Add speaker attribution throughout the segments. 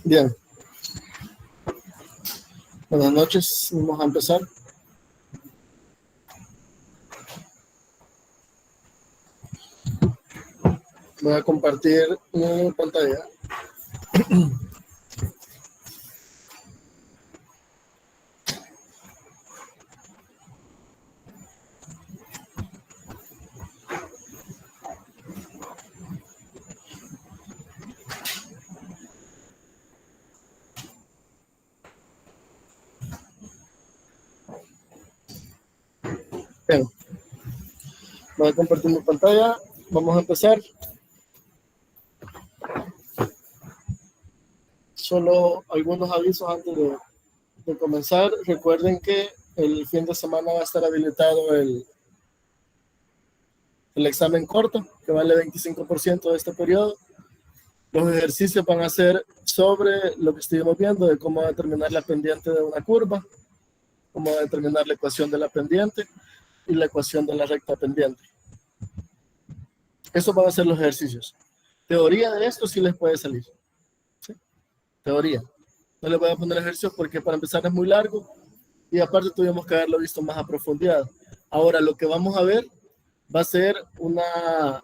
Speaker 1: Bien. Buenas noches. Vamos a empezar. Voy a compartir mi pantalla. Bien. Voy a compartir mi pantalla. Vamos a empezar. Solo algunos avisos antes de comenzar. Recuerden que el fin de semana va a estar habilitado el examen corto, que vale 25% de este periodo. Los ejercicios van a ser sobre lo que estuvimos viendo, de cómo determinar la pendiente de una curva, cómo determinar la ecuación de la pendiente y la ecuación de la recta pendiente. Esos van a ser los ejercicios. Teoría de esto sí les puede salir. ¿Sí? Teoría. No les voy a poner ejercicios porque para empezar es muy largo y aparte tuvimos que haberlo visto más a profundidad. Ahora lo que vamos a ver va a ser una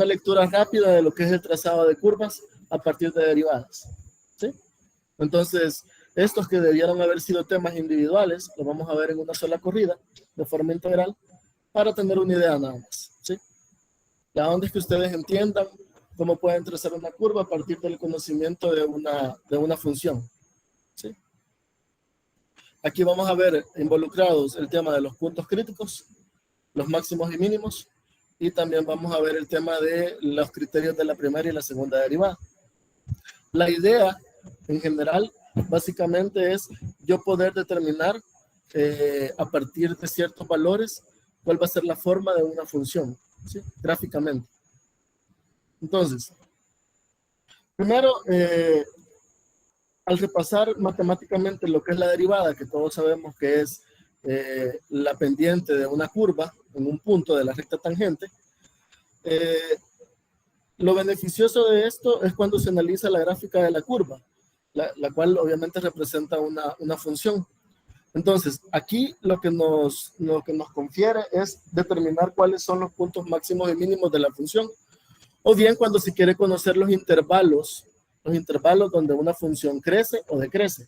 Speaker 1: lectura rápida de lo que es el trazado de curvas a partir de derivadas. ¿Sí? Entonces, estos que debieron haber sido temas individuales, los vamos a ver en una sola corrida, de forma integral, para tener una idea nada más. ¿Sí? La onda es que ustedes entiendan cómo pueden trazar una curva a partir del conocimiento de una función. ¿Sí? Aquí vamos a ver involucrados el tema de los puntos críticos, los máximos y mínimos, y también vamos a ver el tema de los criterios de la primera y la segunda derivada. La idea, en general, básicamente es yo poder determinar a partir de ciertos valores cuál va a ser la forma de una función, ¿sí? Gráficamente. Entonces, primero, al repasar matemáticamente lo que es la derivada, que todos sabemos que es la pendiente de una curva en un punto de la recta tangente, lo beneficioso de esto es cuando se analiza la gráfica de la curva, la cual obviamente representa una función. Entonces, aquí lo que nos confiere es determinar cuáles son los puntos máximos y mínimos de la función, o bien cuando se quiere conocer los intervalos donde una función crece o decrece.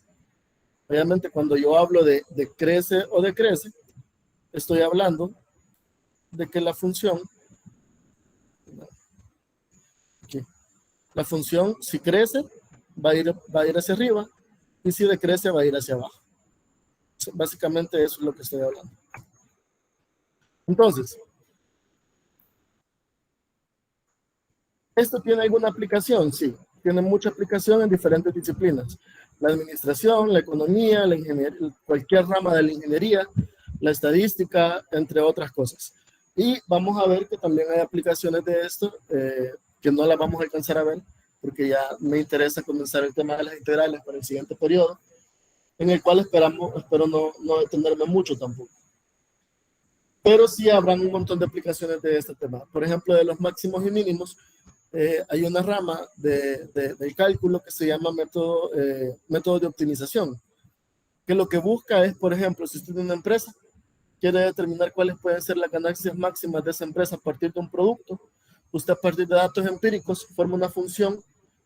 Speaker 1: Obviamente, cuando yo hablo de crece o decrece, estoy hablando de que la función, si crece, va a ir hacia arriba, y si decrece, va a ir hacia abajo. Básicamente eso es lo que estoy hablando. Entonces, ¿esto tiene alguna aplicación? Sí, tiene mucha aplicación en diferentes disciplinas. La administración, la economía, la ingeniería, cualquier rama de la ingeniería, la estadística, entre otras cosas. Y vamos a ver que también hay aplicaciones de esto que no las vamos a alcanzar a ver porque ya me interesa comenzar el tema de las integrales para el siguiente periodo, en el cual espero no detenerme mucho tampoco. Pero sí habrán un montón de aplicaciones de este tema. Por ejemplo, de los máximos y mínimos, hay una rama del cálculo que se llama método de optimización, que lo que busca es, por ejemplo, si usted tiene una empresa, quiere determinar cuáles pueden ser las ganancias máximas de esa empresa a partir de un producto, usted a partir de datos empíricos forma una función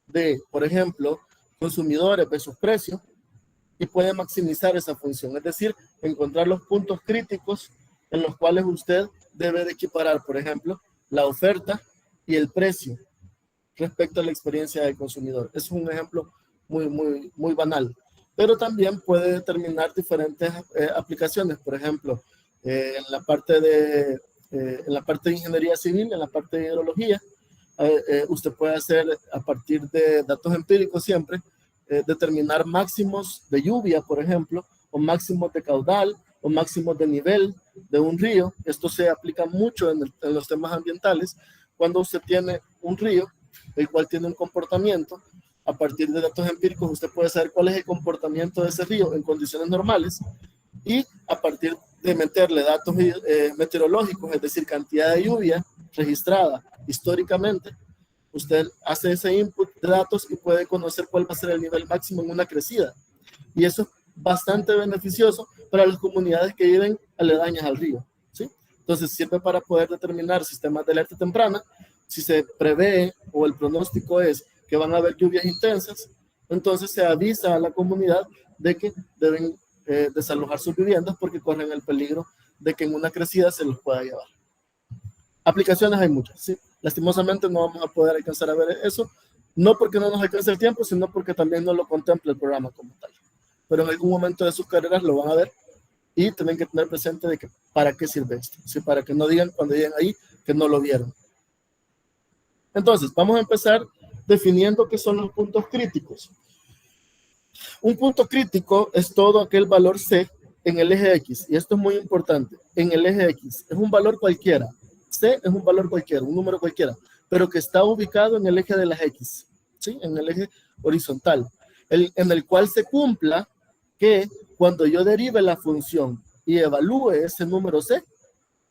Speaker 1: de, por ejemplo, consumidores versus precio, y puede maximizar esa función, es decir, encontrar los puntos críticos en los cuales usted debe de equiparar, por ejemplo, la oferta y el precio respecto a la experiencia del consumidor. Es un ejemplo muy banal, pero también puede determinar diferentes aplicaciones, por ejemplo, en la parte de ingeniería civil, en la parte de hidrología, usted puede hacer a partir de datos empíricos siempre, determinar máximos de lluvia, por ejemplo, o máximos de caudal, o máximos de nivel de un río. Esto se aplica mucho en los temas ambientales, cuando usted tiene un río, el cual tiene un comportamiento, a partir de datos empíricos usted puede saber cuál es el comportamiento de ese río en condiciones normales, y a partir de meterle datos meteorológicos, es decir, cantidad de lluvia registrada históricamente, usted hace ese input de datos y puede conocer cuál va a ser el nivel máximo en una crecida. Y eso es bastante beneficioso para las comunidades que viven aledañas al río, ¿sí? Entonces sirve para poder determinar sistemas de alerta temprana. Si se prevé o el pronóstico es que van a haber lluvias intensas, entonces se avisa a la comunidad de que deben desalojar sus viviendas porque corren el peligro de que en una crecida se los pueda llevar. Aplicaciones hay muchas, ¿sí? Lastimosamente no vamos a poder alcanzar a ver eso, no porque no nos alcance el tiempo, sino porque también no lo contempla el programa como tal. Pero en algún momento de sus carreras lo van a ver y tienen que tener presente de que para qué sirve esto, ¿sí? Para que no digan cuando lleguen ahí que no lo vieron. Entonces, vamos a empezar definiendo qué son los puntos críticos. Un punto crítico es todo aquel valor C en el eje X, y esto es muy importante, en el eje X. Es un valor cualquiera. C es un valor cualquiera, un número cualquiera, pero que está ubicado en el eje de las X, ¿sí? En el eje horizontal, en el cual se cumpla que cuando yo derive la función y evalúe ese número C,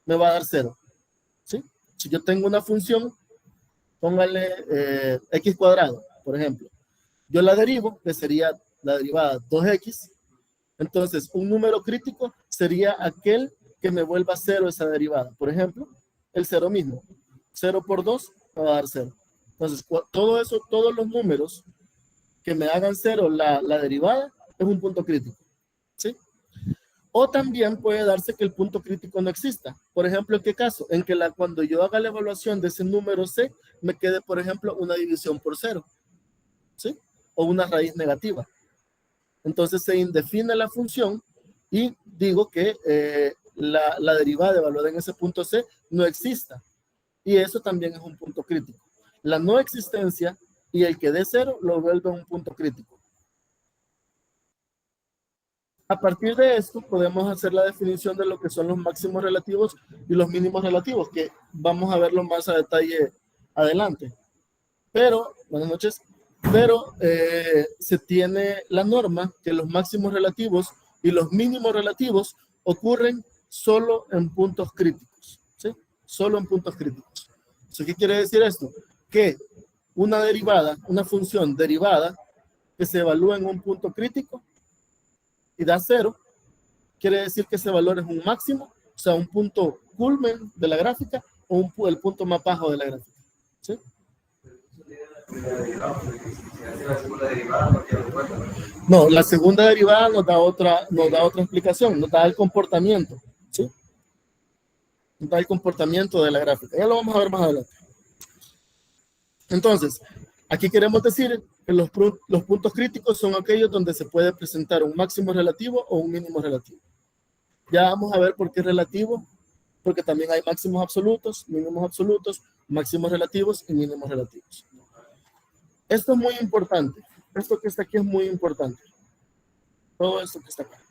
Speaker 1: me va a dar 0, ¿sí? Si yo tengo una función, póngale X cuadrado, por ejemplo, yo la derivo, que sería la derivada 2X, entonces un número crítico sería aquel que me vuelva 0 esa derivada. Por ejemplo, el 0 mismo. 0 por 2 me va a dar 0. Entonces, todo eso, todos los números que me hagan 0 la derivada es un punto crítico, ¿sí? O también puede darse que el punto crítico no exista. Por ejemplo, ¿en qué caso? En que cuando yo haga la evaluación de ese número C, me quede, por ejemplo, una división por 0, ¿sí? O una raíz negativa. Entonces se indefine la función y digo que la derivada evaluada en ese punto C no exista. Y eso también es un punto crítico. La no existencia y el que dé 0 lo vuelve un punto crítico. A partir de esto podemos hacer la definición de lo que son los máximos relativos y los mínimos relativos, que vamos a verlo más a detalle adelante. Pero, buenas noches, pero se tiene la norma que los máximos relativos y los mínimos relativos ocurren solo en puntos críticos, ¿sí? Solo en puntos críticos. ¿Qué quiere decir esto? Que una derivada, una función derivada que se evalúa en un punto crítico y da 0, quiere decir que ese valor es un máximo, o sea, un punto culmen de la gráfica o el punto más bajo de la gráfica, ¿sí? No, la segunda derivada nos da otra explicación, nos da el comportamiento, ¿sí? Nos da el comportamiento de la gráfica. Ya lo vamos a ver más adelante. Entonces, aquí queremos decir que los puntos críticos son aquellos donde se puede presentar un máximo relativo o un mínimo relativo. Ya vamos a ver por qué relativo, porque también hay máximos absolutos, mínimos absolutos, máximos relativos y mínimos relativos. Esto es muy importante. Esto que está aquí es muy importante. Todo esto que está acá.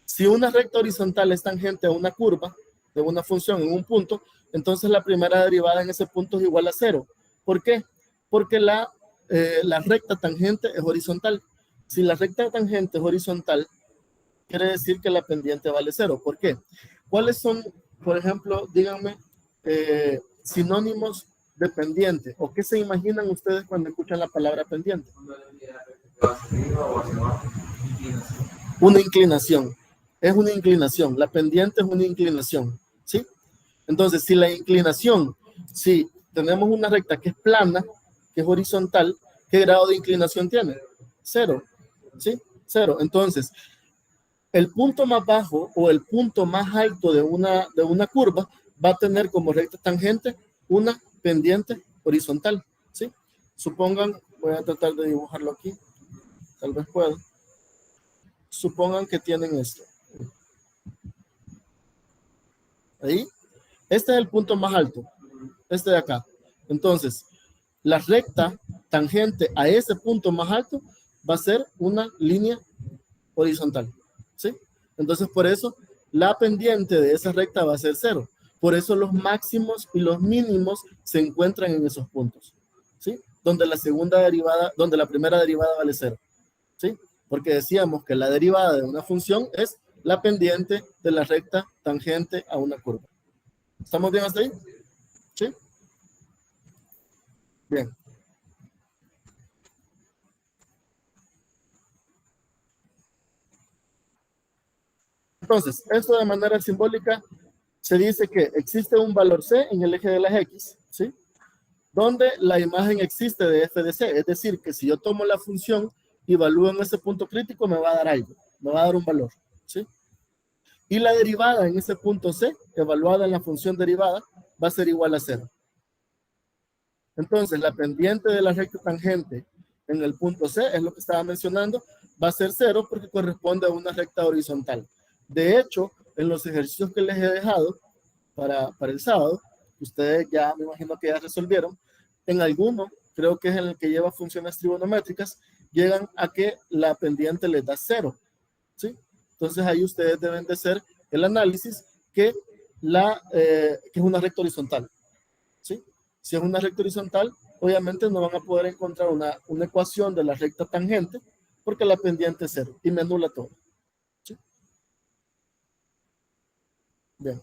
Speaker 1: Si una recta horizontal es tangente a una curva de una función en un punto, entonces la primera derivada en ese punto es igual a 0. ¿Por qué? Porque la recta tangente es horizontal. Si la recta tangente es horizontal, quiere decir que la pendiente vale 0. ¿Por qué? ¿Cuáles son, por ejemplo, díganme, sinónimos de pendiente? ¿O qué se imaginan ustedes cuando escuchan la palabra pendiente? Una inclinación. Es una inclinación. La pendiente es una inclinación, ¿sí? Entonces, si la inclinación, si tenemos una recta que es plana, que es horizontal, ¿qué grado de inclinación tiene? 0, ¿sí? 0. Entonces, el punto más bajo o el punto más alto de una curva va a tener como recta tangente una pendiente horizontal, ¿sí? Supongan, voy a tratar de dibujarlo aquí, tal vez puedo. Supongan que tienen esto. Ahí. Este es el punto más alto, este de acá. Entonces, la recta tangente a ese punto más alto va a ser una línea horizontal, ¿sí? Entonces, por eso, la pendiente de esa recta va a ser 0. Por eso los máximos y los mínimos se encuentran en esos puntos, ¿sí? Donde la primera derivada vale 0, ¿sí? Porque decíamos que la derivada de una función es la pendiente de la recta tangente a una curva. ¿Estamos bien hasta ahí? Bien. Entonces, esto de manera simbólica se dice que existe un valor C en el eje de las X, ¿sí? Donde la imagen existe de f de C. Es decir, que si yo tomo la función y evalúo en ese punto crítico, me va a dar algo, me va a dar un valor, ¿sí? Y la derivada en ese punto C, evaluada en la función derivada, va a ser igual a 0. Entonces, la pendiente de la recta tangente en el punto C, es lo que estaba mencionando, va a ser 0 porque corresponde a una recta horizontal. De hecho, en los ejercicios que les he dejado para el sábado, ustedes ya me imagino que ya resolvieron, en alguno, creo que es en el que lleva funciones trigonométricas, llegan a que la pendiente les da 0, ¿sí? Entonces ahí ustedes deben de hacer el análisis que es una recta horizontal, ¿sí? Si es una recta horizontal, obviamente no van a poder encontrar una ecuación de la recta tangente porque la pendiente es 0 y me anula todo, ¿sí? Bien.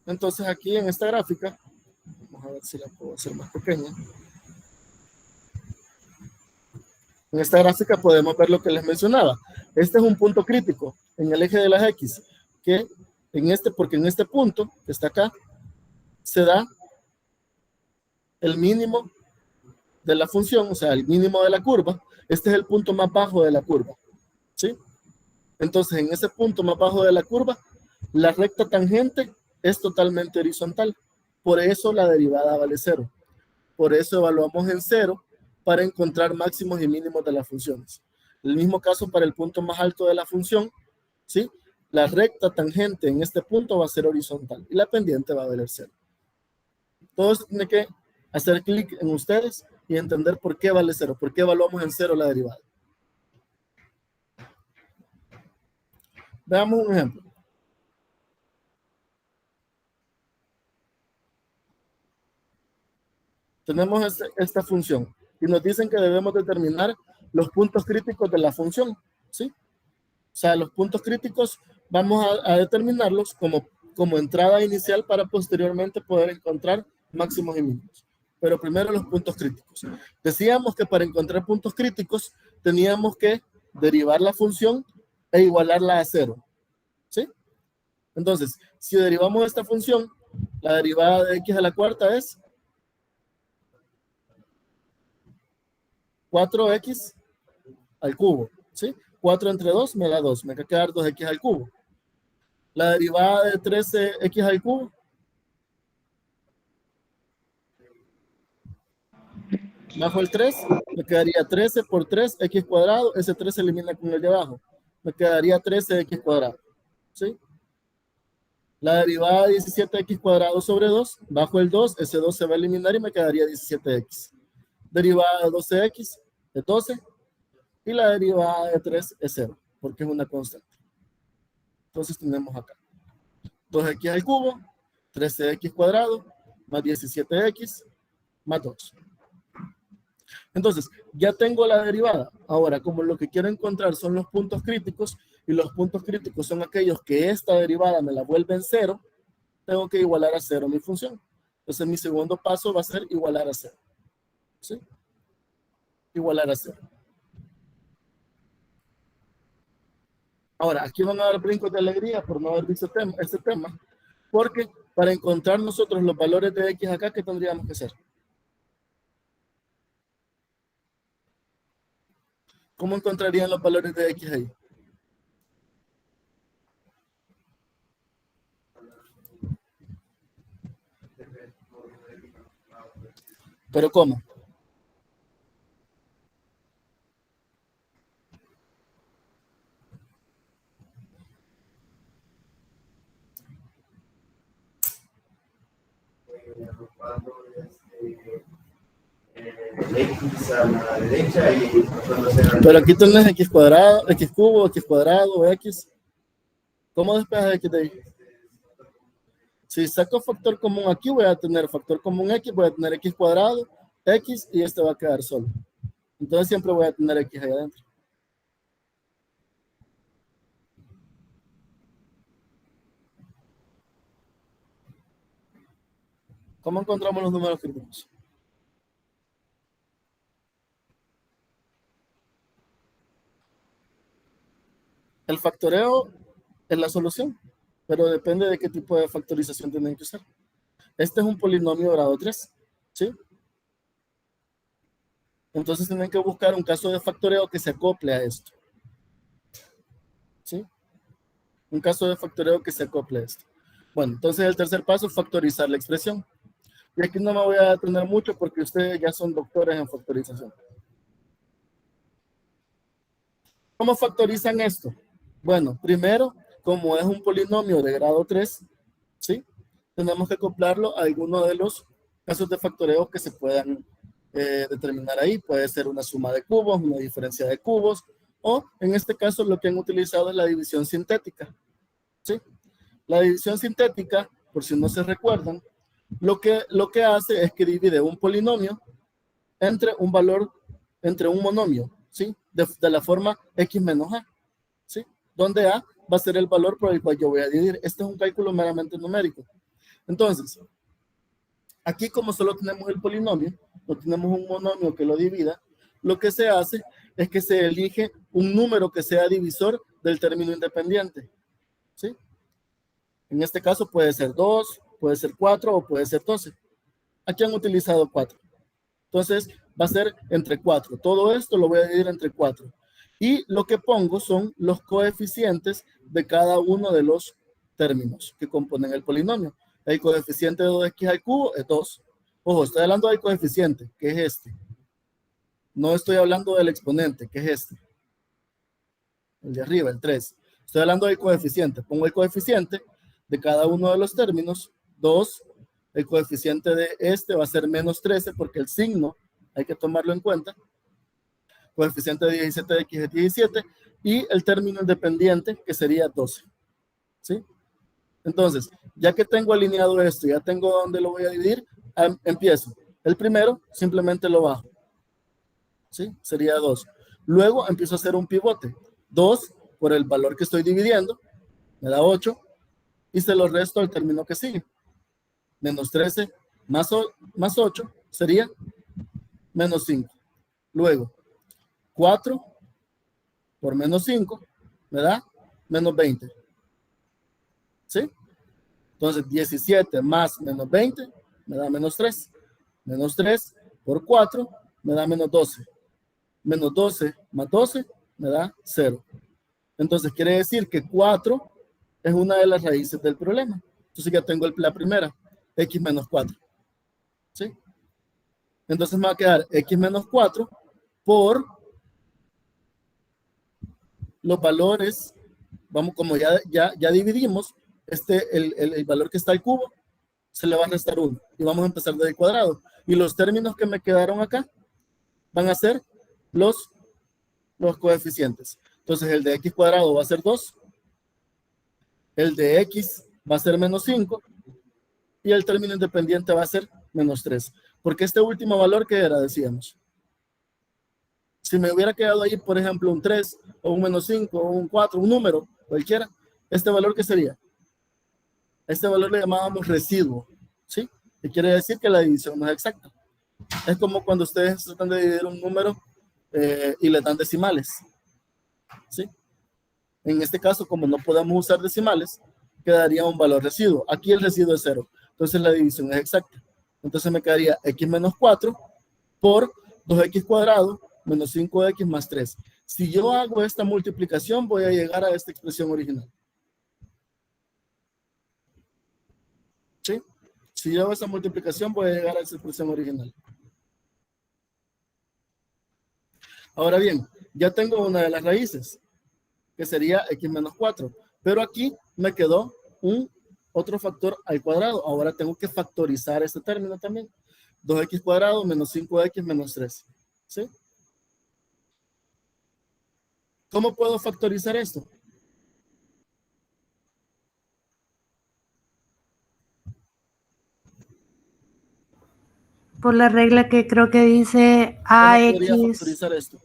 Speaker 1: Entonces aquí en esta gráfica, vamos a ver si la puedo hacer más pequeña. En esta gráfica podemos ver lo que les mencionaba. Este es un punto crítico en el eje de las X, que porque en este punto que está acá, se da el mínimo de la función, o sea, el mínimo de la curva. Este es el punto más bajo de la curva, ¿sí? Entonces, en ese punto más bajo de la curva, la recta tangente es totalmente horizontal. Por eso la derivada vale 0. Por eso evaluamos en 0 para encontrar máximos y mínimos de las funciones. El mismo caso para el punto más alto de la función, ¿sí? La recta tangente en este punto va a ser horizontal y la pendiente va a valer 0. Todo eso tiene que hacer clic en ustedes y entender por qué vale 0, por qué evaluamos en 0 la derivada. Veamos un ejemplo. Tenemos esta función y nos dicen que debemos determinar los puntos críticos de la función, ¿sí? O sea, los puntos críticos vamos a determinarlos como entrada inicial para posteriormente poder encontrar máximos y mínimos. Pero primero los puntos críticos. Decíamos que para encontrar puntos críticos teníamos que derivar la función e igualarla a 0, ¿sí? Entonces, si derivamos esta función, la derivada de x a la cuarta es 4x al cubo, ¿sí? 4 entre 2 me da 2, me va a quedar 2x al cubo. La derivada de 13x al cubo, bajo el 3, me quedaría 13 por 3, x cuadrado, ese 3 se elimina con el de abajo, me quedaría 13x cuadrado, ¿sí? La derivada de 17x cuadrado sobre 2, bajo el 2, ese 2 se va a eliminar y me quedaría 17x. Derivada de 12x es 12 y la derivada de 3 es 0, porque es una constante. Entonces tenemos acá 2x al cubo, 13x cuadrado, más 17x, más 2. Entonces, ya tengo la derivada. Ahora, como lo que quiero encontrar son los puntos críticos, y los puntos críticos son aquellos que esta derivada me la vuelven 0, tengo que igualar a 0 mi función. Entonces, mi segundo paso va a ser igualar a 0. ¿Sí? Igualar a 0. Ahora, aquí van a dar brincos de alegría por no haber visto este tema, porque para encontrar nosotros los valores de x acá, ¿qué tendríamos que hacer? ¿Cómo encontrarían los valores de x ahí? ¿Pero cómo? X a la derecha y pero aquí tenés x cuadrado, x cubo, x cuadrado, x. ¿Cómo despejas x de ahí? Si saco factor común aquí, voy a tener factor común x, voy a tener x cuadrado, x, y este va a quedar solo. Entonces siempre voy a tener x ahí adentro. ¿Cómo encontramos los números críticos? El factoreo es la solución, pero depende de qué tipo de factorización tienen que usar. Este es un polinomio de grado 3, ¿sí? Entonces tienen que buscar un caso de factoreo que se acople a esto, ¿sí? Un caso de factoreo que se acople a esto. Bueno, entonces el tercer paso es factorizar la expresión. Y aquí no me voy a detener mucho porque ustedes ya son doctores en factorización. ¿Cómo factorizan esto? Bueno, primero, como es un polinomio de grado 3, ¿sí? Tenemos que acoplarlo a alguno de los casos de factoreo que se puedan determinar ahí. Puede ser una suma de cubos, una diferencia de cubos, o en este caso lo que han utilizado es la división sintética, ¿sí? La división sintética, por si no se recuerdan, lo que hace es que divide un polinomio entre un valor, entre un monomio, ¿sí? De la forma x menos a, ¿sí? Donde a va a ser el valor por el cual yo voy a dividir. Este es un cálculo meramente numérico. Entonces, aquí como solo tenemos el polinomio, no tenemos un monomio que lo divida, lo que se hace es que se elige un número que sea divisor del término independiente, ¿sí? En este caso puede ser 2, puede ser 4 o puede ser 12. Aquí han utilizado 4. Entonces va a ser entre 4. Todo esto lo voy a dividir entre 4. Y lo que pongo son los coeficientes de cada uno de los términos que componen el polinomio. El coeficiente de 2x al cubo es 2. Ojo, estoy hablando del coeficiente, que es este. No estoy hablando del exponente, que es este. El de arriba, el 3. Estoy hablando del coeficiente. Pongo el coeficiente de cada uno de los términos, 2. El coeficiente de este va a ser menos 13 porque el signo hay que tomarlo en cuenta. Coeficiente de 17x es 17 y el término independiente que sería 12. ¿Sí? Entonces, ya que tengo alineado esto, ya tengo dónde lo voy a dividir, empiezo. El primero simplemente lo bajo. ¿Sí? Sería 2. Luego empiezo a hacer un pivote. 2 por el valor que estoy dividiendo, me da 8 y se lo resto al término que sigue. Menos 13 más 8 sería menos 5. Luego, 4 por menos 5 me da menos 20. ¿Sí? Entonces, 17 más menos 20 me da menos 3. Menos 3 por 4 me da menos 12. Menos 12 más 12 me da 0. Entonces, quiere decir que 4 es una de las raíces del problema. Entonces, ya tengo la primera, x menos 4. ¿Sí? Entonces, me va a quedar x menos 4 por los valores, vamos, como ya dividimos, el valor que está al cubo, se le va a restar 1 y vamos a empezar del cuadrado. Y los términos que me quedaron acá van a ser los coeficientes. Entonces el de x cuadrado va a ser 2, el de x va a ser menos 5 y el término independiente va a ser menos 3. Porque este último valor, ¿qué era? Decíamos. Si me hubiera quedado ahí, por ejemplo, un 3 o un menos 5 o un 4, un número, cualquiera, ¿este valor qué sería? Este valor le llamábamos residuo, ¿sí? Que quiere decir que la división no es exacta. Es como cuando ustedes tratan de dividir un número y le dan decimales, ¿sí? En este caso, como no podemos usar decimales, quedaría un valor residuo. Aquí el residuo es 0. Entonces la división es exacta. Entonces me quedaría x menos 4 por 2x cuadrado menos 5x más 3. Si yo hago esta multiplicación, voy a llegar a esta expresión original. ¿Sí? Si yo hago esta multiplicación, voy a llegar a esa expresión original. Ahora bien, ya tengo una de las raíces, que sería x menos 4. Pero aquí me quedó un otro factor al cuadrado. Ahora tengo que factorizar este término también. 2x cuadrado menos 5x menos 3. ¿Sí? ¿Cómo puedo factorizar esto?
Speaker 2: Por la regla que creo que dice
Speaker 1: ¿Cómo podría
Speaker 2: AX.
Speaker 1: factorizar esto?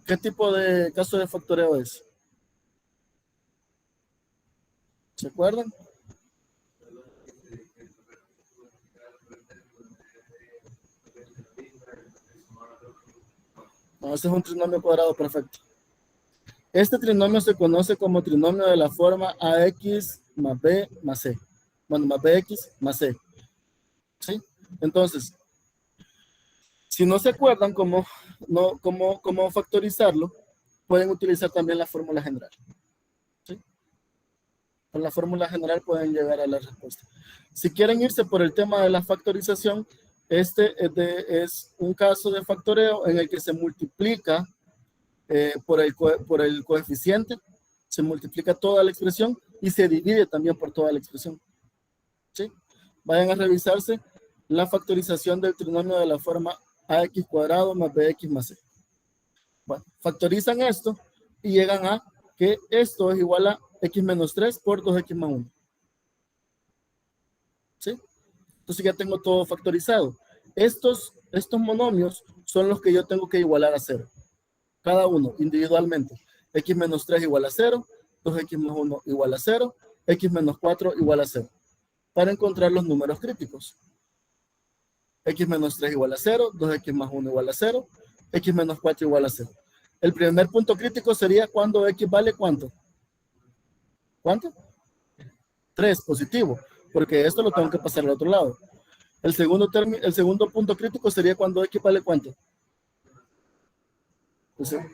Speaker 1: ¿Qué tipo de caso de factoreo es? ¿Se acuerdan? No, ese es un trinomio cuadrado perfecto. Este trinomio se conoce como trinomio de la forma AX más B más C. Bueno, más BX más C. ¿Sí? Entonces, si no se acuerdan cómo factorizarlo, pueden utilizar también la fórmula general. ¿Sí? Con la fórmula general pueden llegar a la respuesta. Si quieren irse por el tema de la factorización, este es un caso de factoreo en el que se multiplica por el coeficiente, se multiplica toda la expresión y se divide también por toda la expresión. ¿Sí? Vayan a revisarse la factorización del trinomio de la forma ax cuadrado más bx más c. Bueno, factorizan esto y llegan a que esto es igual a x menos 3 por 2x más 1. ¿Sí? Entonces ya tengo todo factorizado. Estos monomios son los que yo tengo que igualar a 0. Cada uno individualmente. X menos 3 igual a 0, 2x más 1 igual a 0, x menos 4 igual a 0. Para encontrar los números críticos. X menos 3 igual a 0, 2x más 1 igual a 0, x menos 4 igual a 0. El primer punto crítico sería cuando x vale ¿cuánto? ¿Cuánto? 3, positivo, porque esto lo tengo que pasar al otro lado. El segundo punto crítico sería cuando x vale ¿cuánto? Entonces,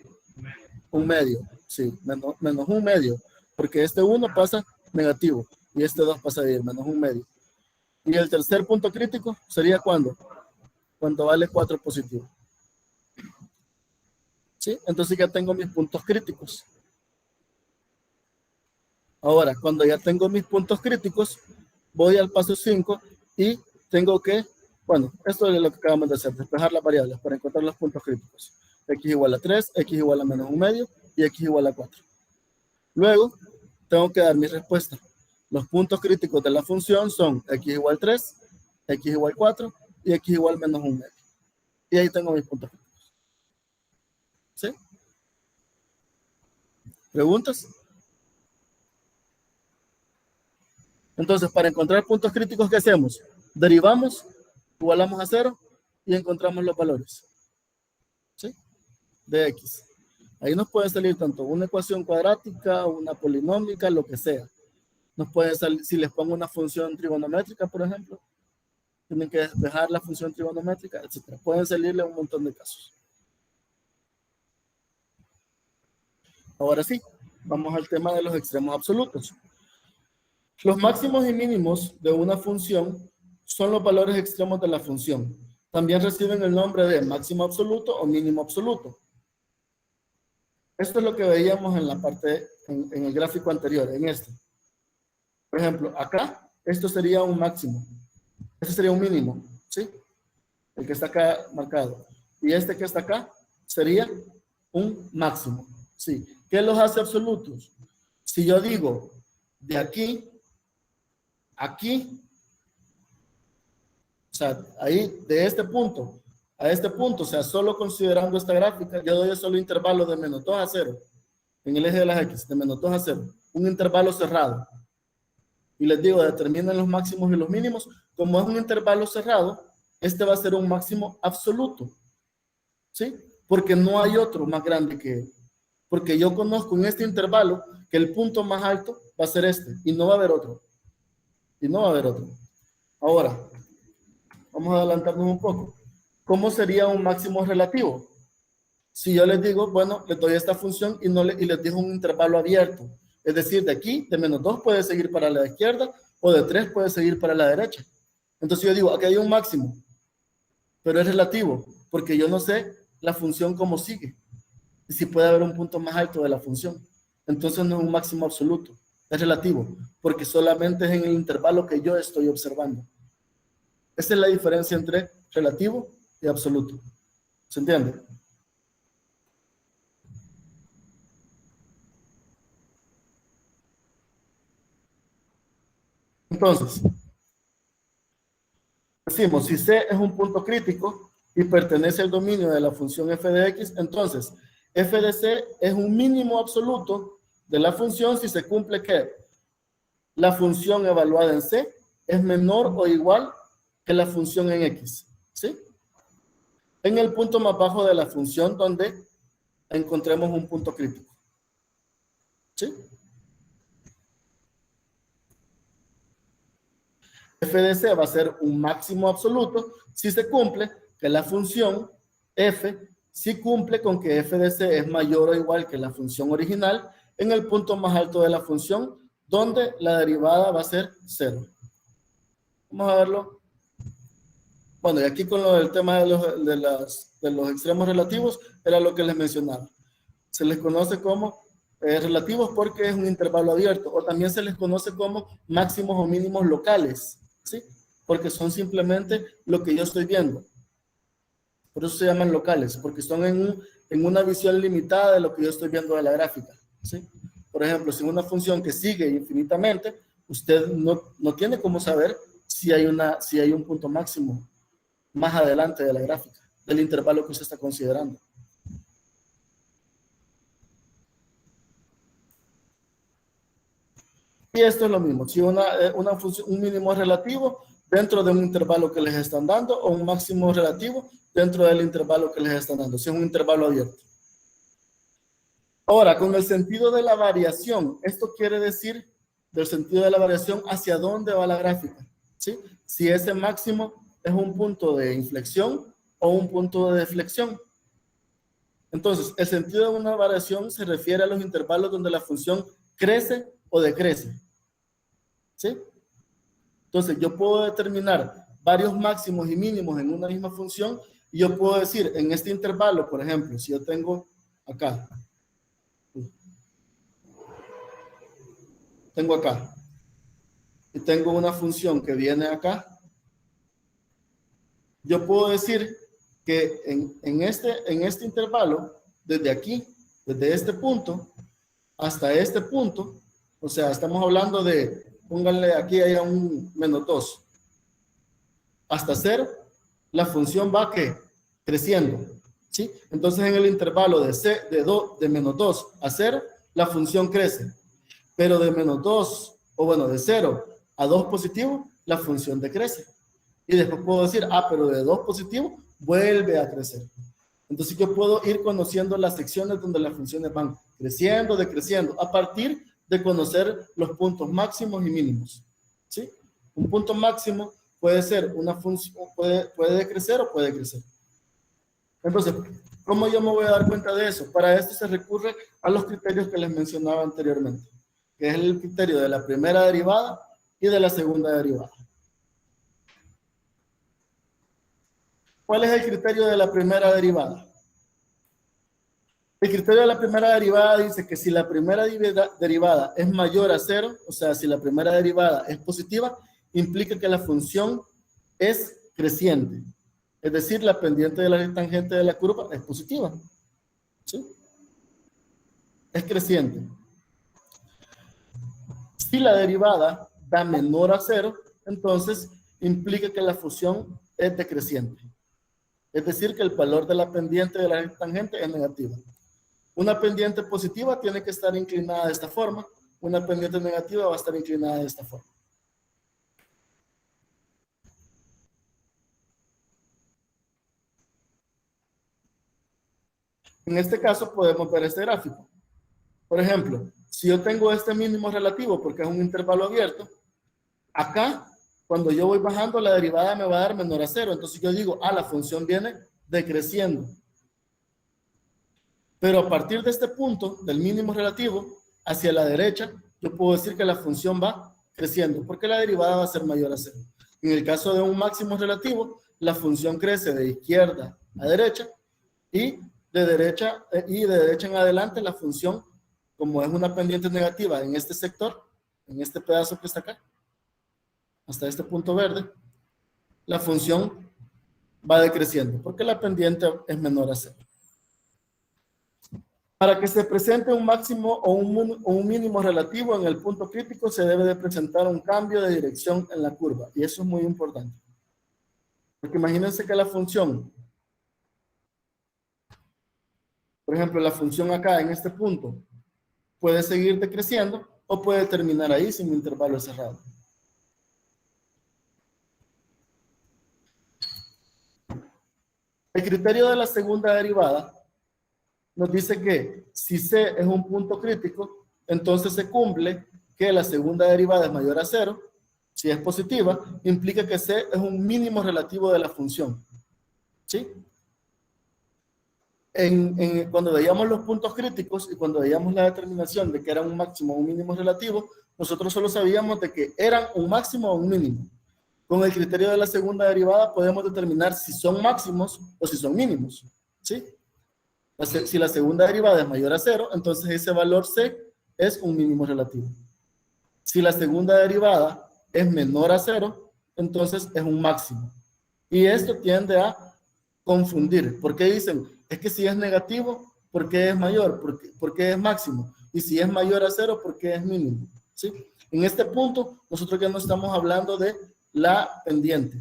Speaker 1: un medio, sí, menos un medio, porque este 1 pasa negativo y este 2 pasa a ir, menos un medio. Y el tercer punto crítico sería ¿cuándo? Cuando vale 4 positivo. ¿Sí? Entonces ya tengo mis puntos críticos. Ahora, cuando ya tengo mis puntos críticos, voy al paso 5 y tengo que, bueno, esto es lo que acabamos de hacer, despejar las variables para encontrar los puntos críticos. X igual a 3, X igual a menos un medio y X igual a 4. Luego, tengo que dar mi respuesta. Los puntos críticos de la función son X igual 3, X igual 4 y X igual menos un medio. Y ahí tengo mis puntos críticos. ¿Sí? ¿Preguntas? Entonces, para encontrar puntos críticos, ¿qué hacemos? Derivamos, igualamos a 0 y encontramos los valores. ¿Sí? De X. Ahí nos puede salir tanto una ecuación cuadrática, una polinómica, lo que sea. Nos puede salir, si les pongo una función trigonométrica, por ejemplo, tienen que despejar la función trigonométrica, etc. Pueden salirle un montón de casos. Ahora sí, vamos al tema de los extremos absolutos. Los máximos y mínimos de una función son los valores extremos de la función. También reciben el nombre de máximo absoluto o mínimo absoluto. Esto es lo que veíamos en la parte, en el gráfico anterior, en este. Por ejemplo, acá, esto sería un máximo. Este sería un mínimo, ¿sí? El que está acá marcado. Y este que está acá sería un máximo, ¿sí? ¿Qué los hace absolutos? Si yo digo de aquí, aquí, o sea, ahí, de este punto a este punto, o sea, solo considerando esta gráfica, yo doy solo intervalo de menos 2 a 0, en el eje de las X, de menos 2 a 0, un intervalo cerrado. Y les digo, determinen los máximos y los mínimos. Como es un intervalo cerrado, este va a ser un máximo absoluto. ¿Sí? Porque no hay otro más grande que él. Porque yo conozco en este intervalo que el punto más alto va a ser este. Y no va a haber otro. Y no va a haber otro. Ahora, vamos a adelantarnos un poco. ¿Cómo sería un máximo relativo? Si yo les digo, bueno, les doy esta función y les dejo un intervalo abierto. Es decir, de aquí, de menos 2 puede seguir para la izquierda o de 3 puede seguir para la derecha. Entonces yo digo, aquí hay un máximo, pero es relativo, porque yo no sé la función cómo sigue. Y si puede haber un punto más alto de la función. Entonces no es un máximo absoluto, es relativo, porque solamente es en el intervalo que yo estoy observando. Esa es la diferencia entre relativo y absoluto. ¿Se entiende? Entonces, decimos, si C es un punto crítico y pertenece al dominio de la función f de x, entonces f de C es un mínimo absoluto de la función si se cumple que la función evaluada en C es menor o igual que la función en x. ¿Sí? en el punto más bajo de la función donde encontremos un punto crítico. ¿Sí? F de C va a ser un máximo absoluto si se cumple que la función f sí cumple con que f de c es mayor o igual que la función original en el punto más alto de la función, donde la derivada va a ser 0. Vamos a verlo. Bueno, y aquí con lo del tema de los extremos relativos, era lo que les mencionaba. Se les conoce como relativos porque es un intervalo abierto, o también se les conoce como máximos o mínimos locales, ¿sí? Porque son simplemente lo que yo estoy viendo. Por eso se llaman locales, porque son en una visión limitada de lo que yo estoy viendo de la gráfica, ¿sí? Por ejemplo, si una función que sigue infinitamente, usted no tiene cómo saber si hay un punto máximo más adelante de la gráfica, del intervalo que usted está considerando. Y esto es lo mismo, si un mínimo relativo dentro de un intervalo que les están dando, o un máximo relativo dentro del intervalo que les están dando, si es un intervalo abierto. Ahora, con el sentido de la variación, esto quiere decir del sentido de la variación hacia dónde va la gráfica, ¿sí? Si ese máximo es un punto de inflexión o un punto de deflexión. Entonces, el sentido de una variación se refiere a los intervalos donde la función crece o decrece, ¿sí? Entonces, yo puedo determinar varios máximos y mínimos en una misma función y yo puedo decir, en este intervalo, por ejemplo, si yo tengo acá, y tengo una función que viene acá, yo puedo decir que en este intervalo, desde aquí, desde este punto hasta este punto, o sea, estamos hablando de, pónganle aquí hay un menos 2, hasta 0, la función va ¿qué? Creciendo, ¿sí? Entonces en el intervalo de menos 2 a 0, la función crece, pero de menos 2, o bueno, de 0 a 2 positivo, la función decrece. Y después puedo decir, pero de 2 positivo, vuelve a crecer. Entonces yo puedo ir conociendo las secciones donde las funciones van creciendo, decreciendo, a partir de conocer los puntos máximos y mínimos, ¿sí? Un punto máximo puede ser una función, puede decrecer o puede crecer. Entonces, ¿cómo yo me voy a dar cuenta de eso? Para esto se recurre a los criterios que les mencionaba anteriormente, que es el criterio de la primera derivada y de la segunda derivada. ¿Cuál es el criterio de la primera derivada? El criterio de la primera derivada dice que si la primera derivada es mayor a 0, o sea, si la primera derivada es positiva, implica que la función es creciente. Es decir, la pendiente de la tangente de la curva es positiva, ¿sí? Es creciente. Si la derivada da menor a 0, entonces implica que la función es decreciente. Es decir, que el valor de la pendiente de la tangente es negativa. Una pendiente positiva tiene que estar inclinada de esta forma. Una pendiente negativa va a estar inclinada de esta forma. En este caso podemos ver este gráfico. Por ejemplo, si yo tengo este mínimo relativo porque es un intervalo abierto, acá, cuando yo voy bajando, la derivada me va a dar menor a 0. Entonces yo digo, la función viene decreciendo. Pero a partir de este punto, del mínimo relativo, hacia la derecha, yo puedo decir que la función va creciendo, porque la derivada va a ser mayor a 0. En el caso de un máximo relativo, la función crece de izquierda a derecha, y de derecha en adelante, la función, como es una pendiente negativa en este sector, en este pedazo que está acá, hasta este punto verde, la función va decreciendo, porque la pendiente es menor a 0. Para que se presente un máximo o un mínimo relativo en el punto crítico, se debe de presentar un cambio de dirección en la curva. Y eso es muy importante. Porque imagínense que la función, por ejemplo, la función acá en este punto, puede seguir decreciendo o puede terminar ahí sin un intervalo cerrado. El criterio de la segunda derivada nos dice que si C es un punto crítico, entonces se cumple que la segunda derivada es mayor a 0. Si es positiva, implica que C es un mínimo relativo de la función. ¿Sí? Cuando veíamos los puntos críticos y cuando veíamos la determinación de que era un máximo o un mínimo relativo, nosotros solo sabíamos de que eran un máximo o un mínimo. Con el criterio de la segunda derivada podemos determinar si son máximos o si son mínimos. ¿Sí? Si la segunda derivada es mayor a 0, entonces ese valor C es un mínimo relativo. Si la segunda derivada es menor a 0, entonces es un máximo. Y esto tiende a confundir. ¿Por qué dicen? Es que si es negativo, ¿por qué es mayor? ¿Por qué es máximo? Y si es mayor a 0, ¿por qué es mínimo? ¿Sí? En este punto, nosotros ya no estamos hablando de la pendiente.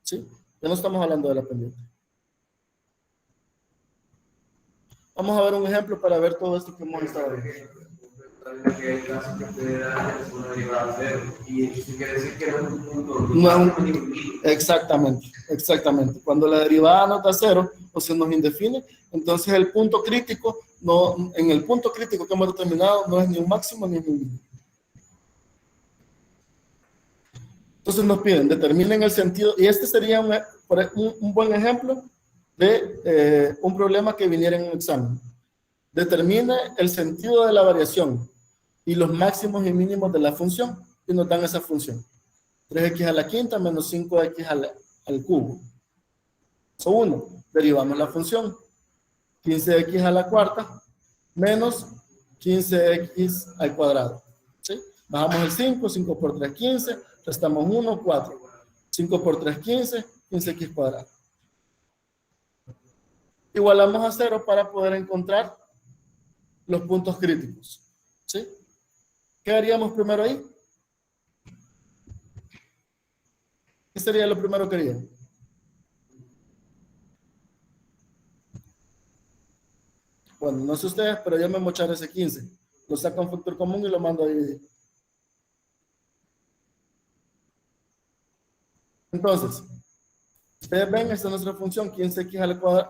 Speaker 1: ¿Sí? Ya no estamos hablando de la pendiente. Vamos a ver un ejemplo para ver todo esto que hemos estado viendo.
Speaker 3: Que hay casos que puede dar una derivada a 0 y eso quiere decir que no es un punto
Speaker 1: exactamente, exactamente. Cuando la derivada no está 0 o se nos indefine, entonces el punto crítico, en el punto crítico que hemos determinado no es ni un máximo ni un mínimo. Entonces nos piden, determinen el sentido, y este sería un buen ejemplo de un problema que viniera en un examen. Determine el sentido de la variación y los máximos y mínimos de la función, y nos dan esa función. 3x a la quinta menos 5x al cubo. Eso 1. Derivamos la función. 15x a la cuarta menos 15x al cuadrado. ¿Sí? Bajamos el 5, 5 por 3, 15, restamos 1, 4. 5 por 3, 15, 15x cuadrado. Igualamos a 0 para poder encontrar los puntos críticos. ¿Sí? ¿Qué haríamos primero ahí? ¿Qué sería lo primero que harían? Bueno, no sé ustedes, pero yo me mochar ese 15. Lo saco un factor común y lo mando a dividir. Entonces, ustedes ven, esta es nuestra función, 15x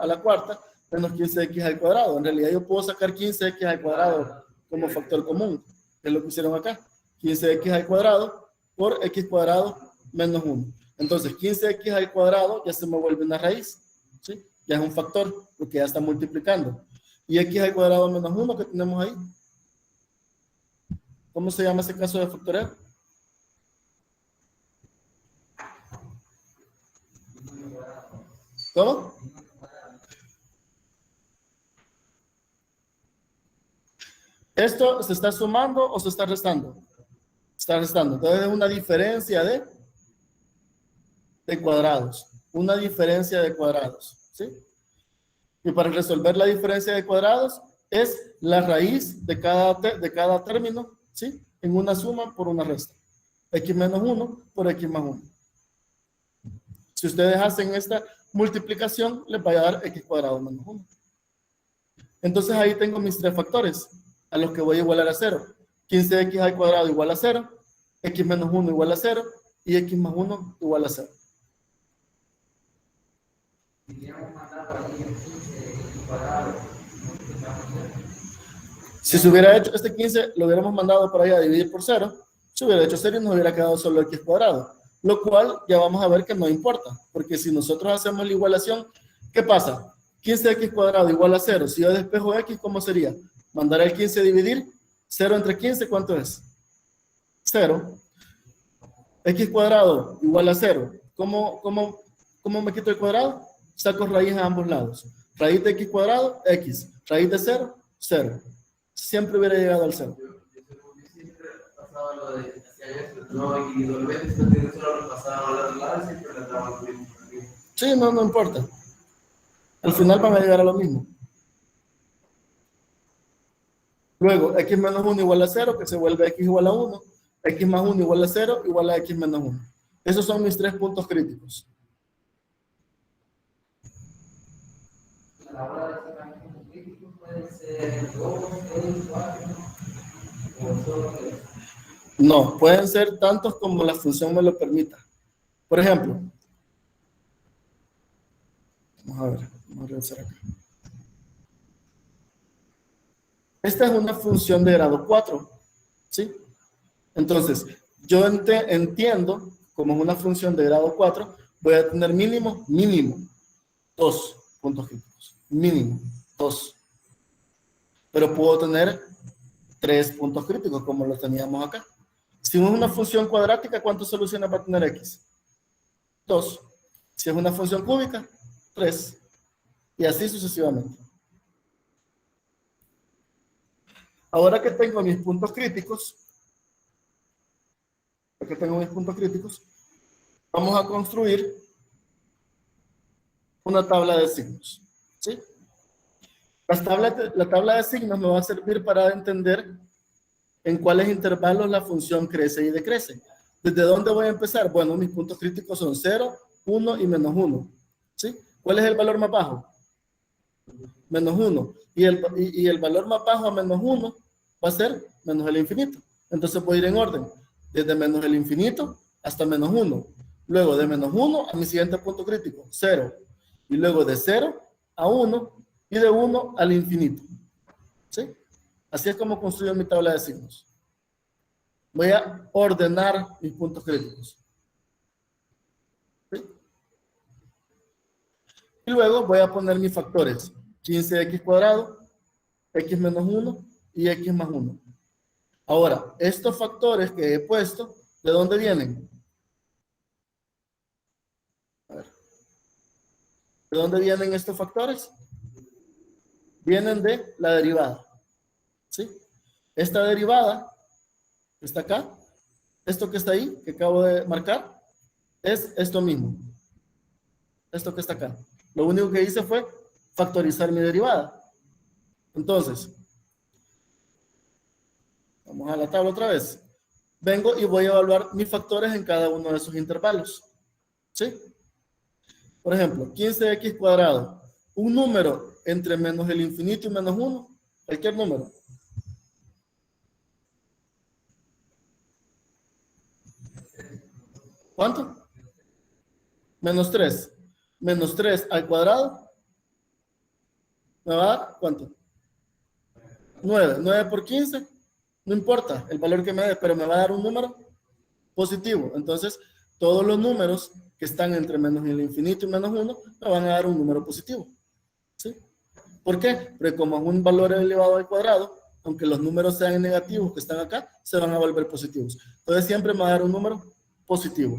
Speaker 1: a la cuarta menos 15x al cuadrado. En realidad yo puedo sacar 15x al cuadrado como factor común, que es lo que hicieron acá. 15x al cuadrado por x cuadrado menos 1. Entonces, 15x al cuadrado ya se me vuelve una raíz. ¿Sí? Ya es un factor, porque ya está multiplicando. Y x al cuadrado menos 1 que tenemos ahí. ¿Cómo se llama ese caso de factorial? ¿Cómo? ¿Esto se está sumando o se está restando? Está restando. Entonces es una diferencia de cuadrados. Una diferencia de cuadrados. ¿Sí? Y para resolver la diferencia de cuadrados es la raíz de cada término, ¿sí? En una suma por una resta. X menos 1 por X más 1. Si ustedes hacen esta multiplicación, les va a dar X cuadrado menos 1. Entonces ahí tengo mis tres factores a los que voy a igualar a 0. 15x al cuadrado igual a 0, x menos 1 igual a 0 y x más 1 igual a 0. Si se hubiera hecho este 15, lo hubiéramos mandado para allá a dividir por 0. Se hubiera hecho 0 y nos hubiera quedado solo x cuadrado. Lo cual ya vamos a ver que no importa, porque si nosotros hacemos la igualación, ¿qué pasa? 15x cuadrado igual a 0. Si yo despejo x, ¿cómo sería? Mandar el 15 a dividir. 0 entre 15, ¿cuánto es? 0. X cuadrado igual a 0. ¿Cómo me quito el cuadrado? Saco raíz a ambos lados. Raíz de x cuadrado, x. Raíz de 0, 0. Siempre hubiera llegado al 0. Sí, no importa. Al final van a llegar a lo mismo. Luego, x menos 1 igual a 0, que se vuelve x igual a 1. X más 1 igual a 0, igual a x menos 1. Esos son mis tres puntos críticos.
Speaker 3: A la hora de sacar puntos críticos pueden ser 2, 6, 4, o solo 3.
Speaker 1: No, pueden ser tantos como la función me lo permita. Por ejemplo, Vamos a ver, vamos a regresar acá. Esta es una función de grado 4, ¿sí? Entonces, yo entiendo, como es una función de grado 4, voy a tener mínimo 2 puntos críticos. Mínimo 2. Pero puedo tener 3 puntos críticos, como los teníamos acá. Si es una función cuadrática, ¿cuántas soluciones va a tener X? 2. Si es una función cúbica, 3. Y así sucesivamente. Ahora que tengo mis puntos críticos, vamos a construir una tabla de signos, ¿sí? La tabla de signos me va a servir para entender en cuáles intervalos la función crece y decrece. ¿Desde dónde voy a empezar? Bueno, mis puntos críticos son 0, 1 y menos 1, ¿sí? ¿Cuál es el valor más bajo? Menos 1. Y el valor más bajo a menos 1 va a ser menos el infinito. Entonces voy a ir en orden. Desde menos el infinito hasta menos 1. Luego de menos 1 a mi siguiente punto crítico, 0. Y luego de 0 a 1 y de 1 al infinito. ¿Sí? Así es como construyo mi tabla de signos. Voy a ordenar mis puntos críticos. ¿Sí? Y luego voy a poner mis factores. 15x cuadrado, x menos 1 y x más 1. Ahora, estos factores que he puesto, ¿de dónde vienen? A ver. ¿De dónde vienen estos factores? Vienen de la derivada. ¿Sí? Esta derivada que está acá, esto que está ahí, que acabo de marcar, es esto mismo. Esto que está acá. Lo único que hice fue factorizar mi derivada. Entonces, vamos a la tabla otra vez. Vengo y voy a evaluar mis factores en cada uno de esos intervalos. ¿Sí? Por ejemplo, 15x cuadrado. Un número entre menos el infinito y menos 1. Cualquier número. ¿Cuánto? Menos 3. Menos 3 al cuadrado. ¿Me va a dar cuánto? 9. 9 por 15. No importa el valor que me dé, pero me va a dar un número positivo. Entonces, todos los números que están entre menos el infinito y menos 1 me van a dar un número positivo. ¿Sí? ¿Por qué? Porque como es un valor elevado al cuadrado, aunque los números sean negativos que están acá, se van a volver positivos. Entonces, siempre me va a dar un número positivo.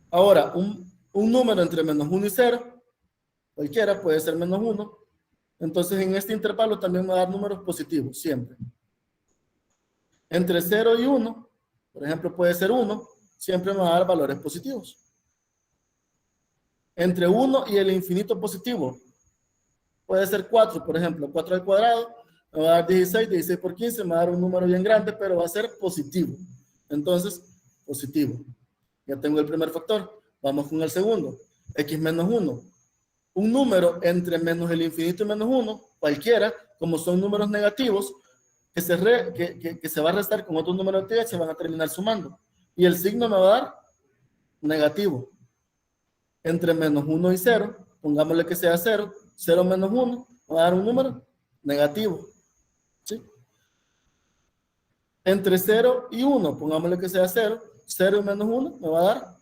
Speaker 1: Ahora, un número entre menos 1 y 0, cualquiera puede ser menos 1. Entonces, en este intervalo también me va a dar números positivos, siempre. Entre 0 y 1, por ejemplo, puede ser 1, siempre me va a dar valores positivos. Entre 1 y el infinito positivo, puede ser 4, por ejemplo, 4 al cuadrado, me va a dar 16, 16 por 15, me va a dar un número bien grande, pero va a ser positivo. Entonces, positivo. Ya tengo el primer factor. Vamos con el segundo. X menos 1. Un número entre menos el infinito y menos 1, cualquiera, como son números negativos, que se va a restar con otro número negativo, se van a terminar sumando. Y el signo me va a dar negativo. Entre menos 1 y 0, pongámosle que sea 0, 0 menos 1, me va a dar un número negativo. ¿Sí? Entre 0 y 1, pongámosle que sea 0, 0 y menos 1, me va a dar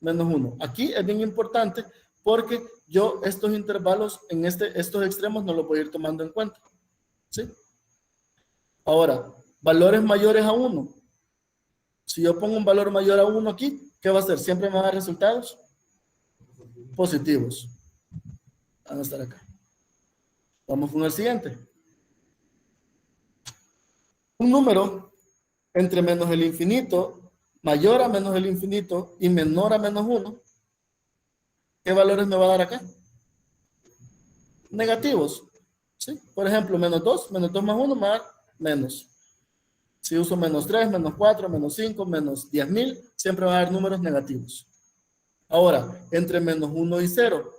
Speaker 1: menos 1. Aquí es bien importante porque yo estos intervalos en estos extremos no los voy a ir tomando en cuenta. ¿Sí? Ahora, valores mayores a 1. Si yo pongo un valor mayor a 1 aquí, ¿qué va a hacer? Siempre me va a dar resultados positivos. Van a estar acá. Vamos con el siguiente. Un número entre menos el infinito, mayor a menos el infinito y menor a menos 1. ¿Qué valores me va a dar acá? Negativos. ¿Sí? Por ejemplo, menos 2 más 1 me va a dar menos. Si uso menos 3, menos 4, menos 5, menos 10.000, siempre va a dar números negativos. Ahora, entre menos 1 y 0,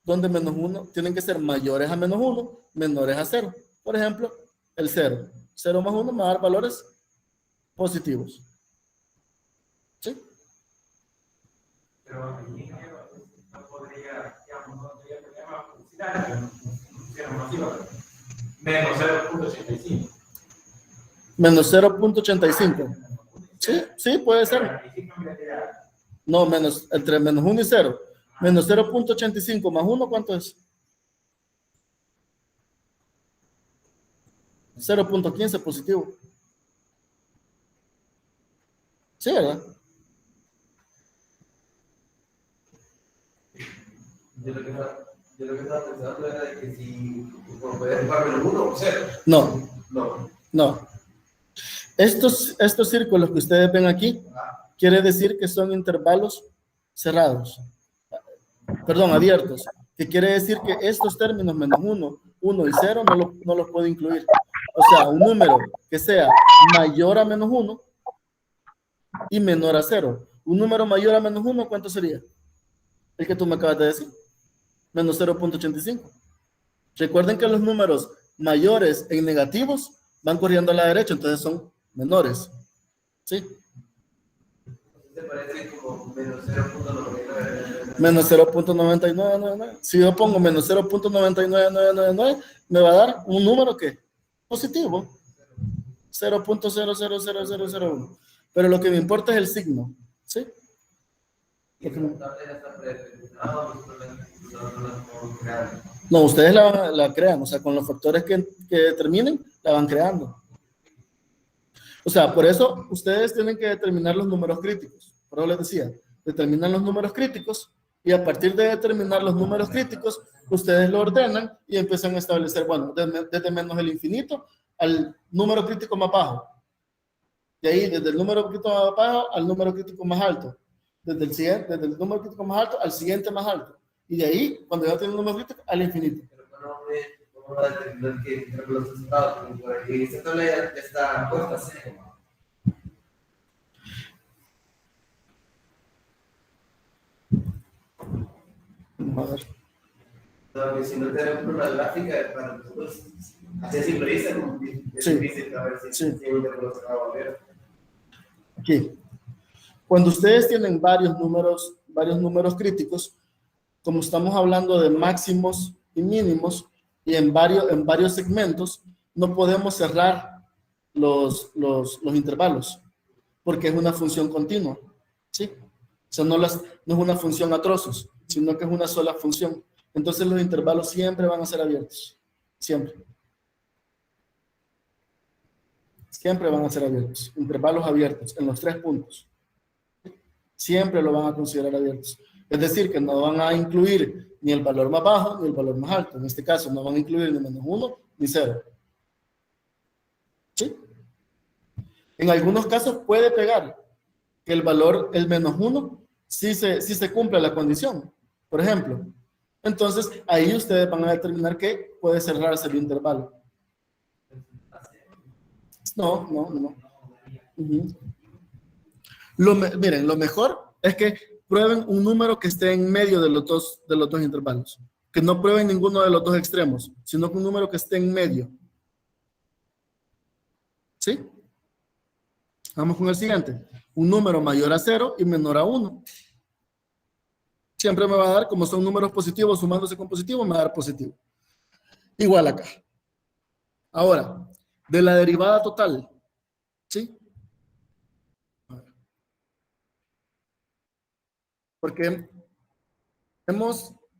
Speaker 1: donde menos 1 tienen que ser mayores a menos 1, menores a 0. Por ejemplo, el 0. 0 más 1 me va a dar valores positivos. ¿Sí?
Speaker 3: Pero el ingeniero no podría, digamos, no tendría problema publicitario, no funciona masiva. Menos 0.85.
Speaker 1: Menos 0.85. Sí, sí, puede ser. No, menos, entre menos 1 y 0. Menos 0.85 más 1, ¿cuánto es? 0.15 positivo. Sí, ¿verdad?
Speaker 4: Yo lo que estaba pensando era de que si por poder jugar menos 1 o 0.
Speaker 1: No,
Speaker 4: No.
Speaker 1: no. Estos círculos que ustedes ven aquí, quiere decir que son intervalos cerrados. Perdón, abiertos. Que quiere decir que estos términos menos 1, 1 y 0 no los puedo incluir. O sea, un número que sea mayor a menos 1 y menor a 0. Un número mayor a menos 1, ¿cuánto sería? El que tú me acabas de decir. Menos 0.85. Recuerden que los números mayores en negativos van corriendo a la derecha, entonces son menores. ¿Sí?
Speaker 4: ¿Te parece como menos 0.99?
Speaker 1: Menos 0.9999. Si yo pongo menos 0.99999, me va a dar un número que positivo. 0.000001. Pero lo que me importa es el signo. ¿Sí? No, ustedes la crean, o sea, con los factores que determinen, la van creando. O sea, por eso ustedes tienen que determinar los números críticos. Por eso les decía, determinan los números críticos y a partir de determinar los números críticos, ustedes lo ordenan y empiezan a establecer, bueno, desde menos el infinito al número crítico más bajo. De ahí, desde el número crítico más bajo al número crítico más alto. Desde el número crítico más alto al siguiente más alto. Y de ahí, cuando ya tiene un número crítico, al infinito.
Speaker 4: Pero ¿cómo va a determinar que los resultados? Porque esta tabla ya está puesta así.
Speaker 1: Vamos a ver.
Speaker 4: No, si no tenemos una gráfica para nosotros, así simboliza, es
Speaker 1: Sí.
Speaker 4: difícil a ver si
Speaker 1: Sí.
Speaker 4: los acabo de ver.
Speaker 1: Aquí. Cuando ustedes tienen varios números críticos, como estamos hablando de máximos y mínimos, y en varios segmentos, no podemos cerrar los intervalos, porque es una función continua, ¿sí? O sea, no es una función a trozos, sino que es una sola función. Entonces los intervalos siempre van a ser abiertos, siempre. Siempre van a ser abiertos, intervalos abiertos en los 3 puntos. Siempre lo van a considerar abiertos. Es decir, que no van a incluir ni el valor más bajo ni el valor más alto. En este caso, no van a incluir ni menos 1 ni 0. ¿Sí? En algunos casos puede pegar que el valor, el menos 1, sí se cumple la condición. Por ejemplo. Entonces, ahí ustedes van a determinar que puede cerrarse el intervalo. No. Uh-huh. Miren, lo mejor es que prueben un número que esté en medio de los dos intervalos. Que no prueben ninguno de los dos extremos, sino que un número que esté en medio. ¿Sí? Vamos con el siguiente. Un número mayor a 0 y menor a 1. Siempre me va a dar, como son números positivos, sumándose con positivo, me va a dar positivo. Igual acá. Ahora, de la derivada total. ¿Sí? Porque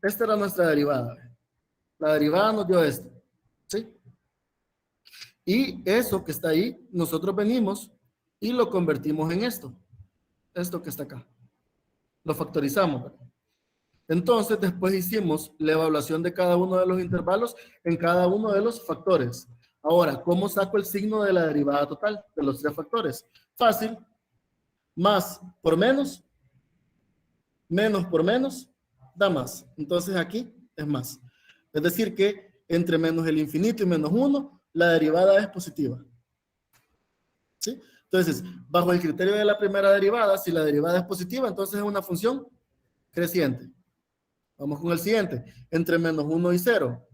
Speaker 1: esta era nuestra derivada. La derivada nos dio esto. ¿Sí? Y eso que está ahí, nosotros venimos y lo convertimos en esto. Esto que está acá. Lo factorizamos, ¿verdad? Entonces, después hicimos la evaluación de cada uno de los intervalos en cada uno de los factores. Ahora, ¿cómo saco el signo de la derivada total de los 3 factores? Fácil. Más por menos por menos, da más. Entonces aquí es más. Es decir que entre menos el infinito y menos 1, la derivada es positiva. ¿Sí? Entonces, bajo el criterio de la primera derivada, si la derivada es positiva, entonces es una función creciente. Vamos con el siguiente. Entre menos 1 y 0.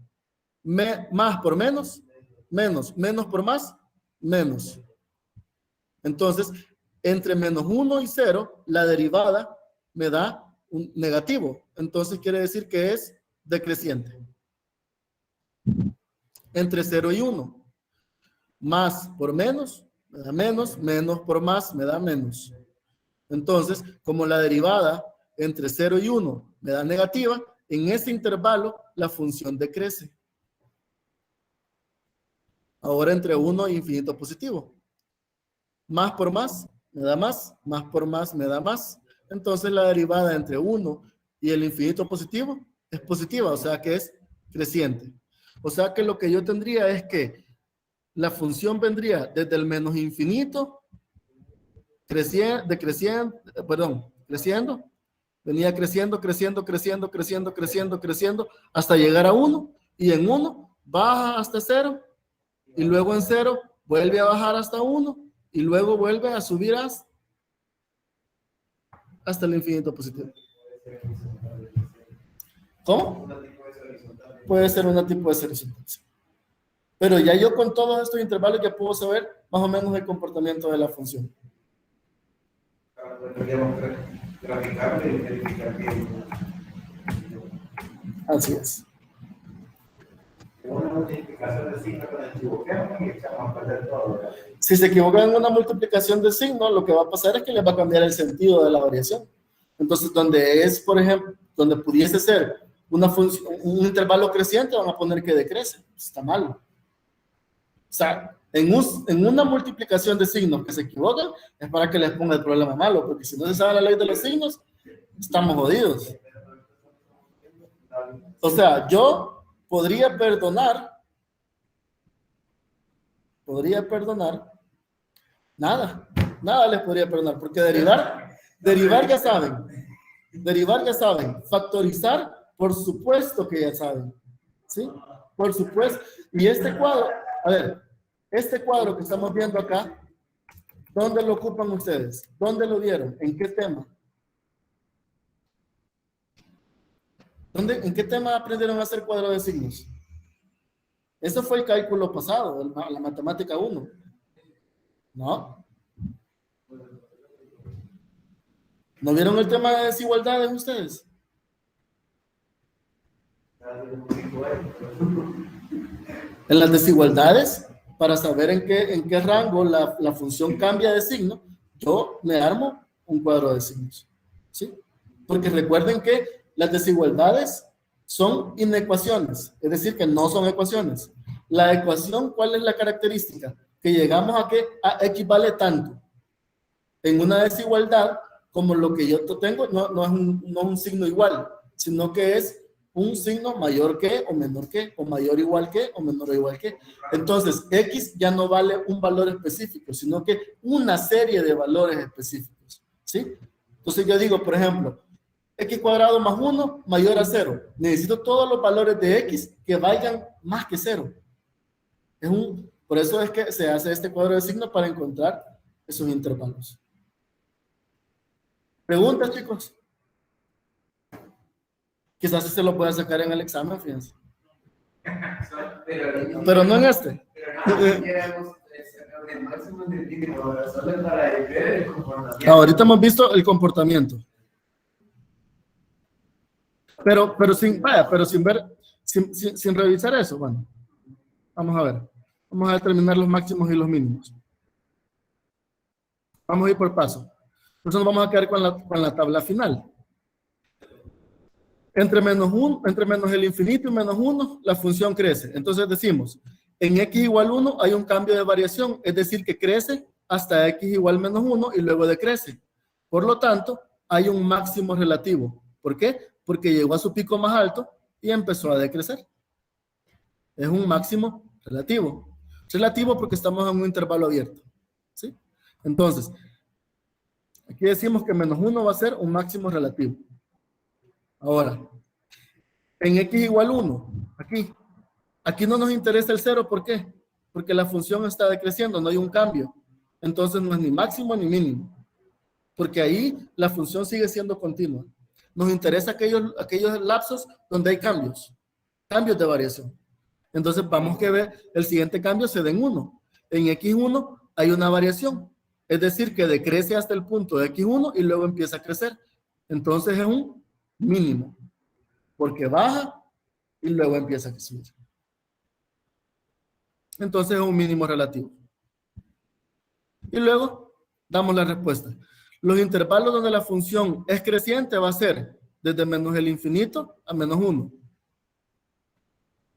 Speaker 1: Más por menos, menos. Menos por más, menos. Entonces, entre menos 1 y 0, la derivada me da un negativo. Entonces quiere decir que es decreciente. Entre 0 y 1. Más por menos, me da menos. Menos por más, me da menos. Entonces, como la derivada entre 0 y 1 me da negativa, en ese intervalo la función decrece. Ahora entre 1 e infinito positivo. Más por más, me da más. Más por más, me da más. Entonces la derivada entre 1 y el infinito positivo es positiva, o sea que es creciente. O sea que lo que yo tendría es que la función vendría desde el menos infinito, creciendo, venía creciendo, hasta llegar a 1, y en 1 baja hasta 0, y luego en 0 vuelve a bajar hasta 1, y luego vuelve a subir hasta el infinito positivo. ¿Cómo? Puede ser una tipo de horizontal. Pero ya yo con todos estos intervalos ya puedo saber más o menos el comportamiento de la función. Así es.
Speaker 3: Una multiplicación de signo con el equivoquemos y echamos a perder todo.
Speaker 1: Si se equivocan en una multiplicación de signo, lo que va a pasar es que les va a cambiar el sentido de la variación. Entonces, donde es, por ejemplo, donde pudiese ser una función, un intervalo creciente, van a poner que decrece. Está mal. O sea, en una multiplicación de signos que se equivocan, es para que les ponga el problema malo, porque si no se sabe la ley de los signos, estamos jodidos. O sea, yo podría perdonar, nada les podría perdonar, porque derivar ya saben, factorizar, por supuesto que ya saben, ¿sí? Por supuesto. Y este cuadro, a ver, este cuadro que estamos viendo acá, ¿dónde lo ocupan ustedes? ¿Dónde lo vieron? ¿En qué tema? ¿En qué tema aprendieron a hacer cuadros de signos? Eso fue el cálculo pasado, la matemática 1. ¿No? ¿No vieron el tema de desigualdades ustedes? En las desigualdades, para saber en qué rango la función cambia de signo, yo me armo un cuadro de signos. ¿Sí? Porque recuerden que las desigualdades son inecuaciones, es decir, que no son ecuaciones. La ecuación, ¿cuál es la característica? Que llegamos a que A equivale tanto. En una desigualdad, como lo que yo tengo, no es un signo igual, sino que es un signo mayor que, o menor que, o mayor igual que, o menor o igual que. Entonces, X ya no vale un valor específico, sino que una serie de valores específicos. ¿Sí? Entonces yo digo, por ejemplo, X cuadrado más 1 mayor a 0. Necesito todos los valores de X que valgan más que 0. Por eso es que se hace este cuadro de signos para encontrar esos intervalos. ¿Preguntas, chicos? Quizás se lo pueda sacar en el examen, fíjense. Pero no en este. Ahorita hemos visto el comportamiento. Pero sin ver, sin revisar eso, bueno. Vamos a ver. Vamos a determinar los máximos y los mínimos. Vamos a ir por paso. Entonces nos vamos a quedar con la tabla final. Entre menos el infinito y menos 1, la función crece. Entonces decimos, en x igual 1 hay un cambio de variación, es decir, que crece hasta x igual menos 1 y luego decrece. Por lo tanto, hay un máximo relativo. ¿Por qué? Porque llegó a su pico más alto y empezó a decrecer. Es un máximo relativo. Relativo porque estamos en un intervalo abierto. ¿Sí? Entonces, aquí decimos que menos 1 va a ser un máximo relativo. Ahora, en x igual 1, aquí no nos interesa el 0, ¿por qué? Porque la función está decreciendo, no hay un cambio. Entonces no es ni máximo ni mínimo. Porque ahí la función sigue siendo continua. Nos interesa aquellos lapsos donde hay cambios de variación. Entonces vamos a ver el siguiente cambio se da en 1. En x1 hay una variación, es decir, que decrece hasta el punto de x1 y luego empieza a crecer. Entonces es un mínimo, porque baja y luego empieza a subir. Entonces es un mínimo relativo. Y luego damos la respuesta. Los intervalos donde la función es creciente va a ser desde menos el infinito a menos 1.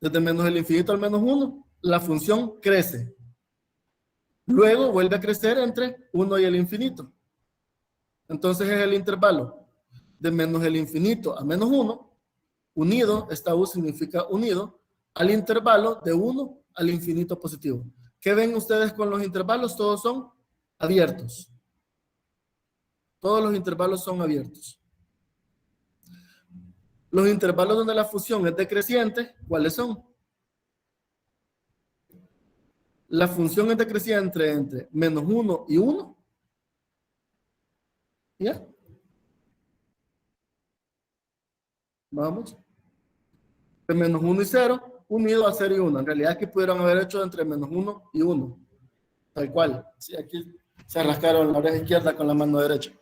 Speaker 1: Desde menos el infinito al menos 1, la función crece. Luego vuelve a crecer entre 1 y el infinito. Entonces es el intervalo de menos el infinito a menos 1, unido, esta U significa unido, al intervalo de 1 al infinito positivo. ¿Qué ven ustedes con los intervalos? Todos son abiertos. Todos los intervalos son abiertos. Los intervalos donde la función es decreciente, ¿cuáles son? La función es decreciente entre menos 1 y 1. ¿Ya? Vamos. De menos 1 y 0, unido a 0 y 1. En realidad aquí pudieron haber hecho entre menos 1 y 1. Tal cual. Sí, aquí se rascaron la oreja izquierda con la mano derecha.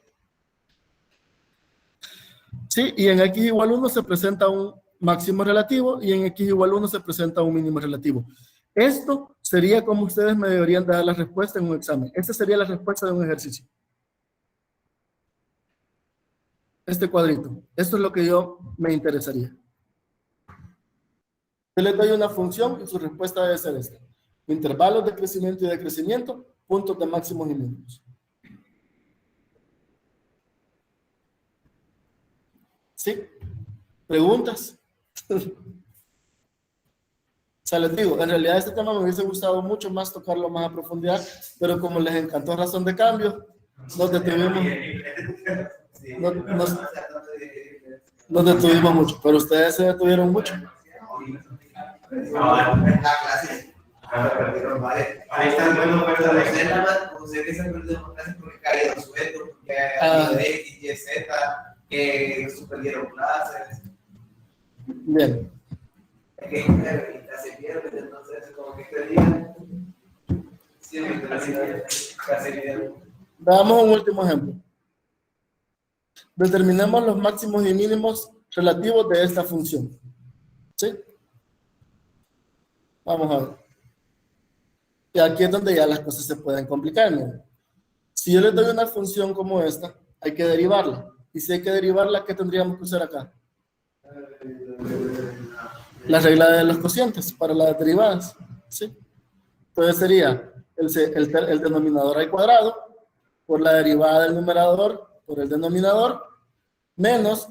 Speaker 1: Sí, y en x igual 1 se presenta un máximo relativo y en x igual 1 se presenta un mínimo relativo. Esto sería como ustedes me deberían dar la respuesta en un examen. Esta sería la respuesta de un ejercicio. Este cuadrito. Esto es lo que yo me interesaría. Yo les doy una función y su respuesta debe ser esta. Intervalos de crecimiento y decrecimiento, puntos de máximos y mínimos. ¿Sí? ¿Preguntas? O sea, les digo, en realidad este tema me hubiese gustado mucho más tocarlo más a profundidad, pero como les encantó razón de cambio, nos detuvimos. Nos detuvimos mucho, pero ustedes se detuvieron mucho.
Speaker 3: Ahí está el bueno fuerza de
Speaker 4: ustedes han perdido clases porque cayeron sueldos, porque ha X, Y, Z, que suspendieron clases.
Speaker 1: Bien.
Speaker 4: Que se pierde, entonces como que creían. Sí, casi bien.
Speaker 1: Damos un último ejemplo. Determinemos los máximos y mínimos relativos de esta función. ¿Sí? Vamos a ver. Y aquí es donde ya las cosas se pueden complicar. ¿No? Si yo les doy una función como esta, hay que derivarla. Y si hay que derivarla, ¿qué tendríamos que usar acá? La regla de los cocientes para las derivadas. ¿Sí? Entonces sería el denominador al cuadrado por la derivada del numerador por el denominador menos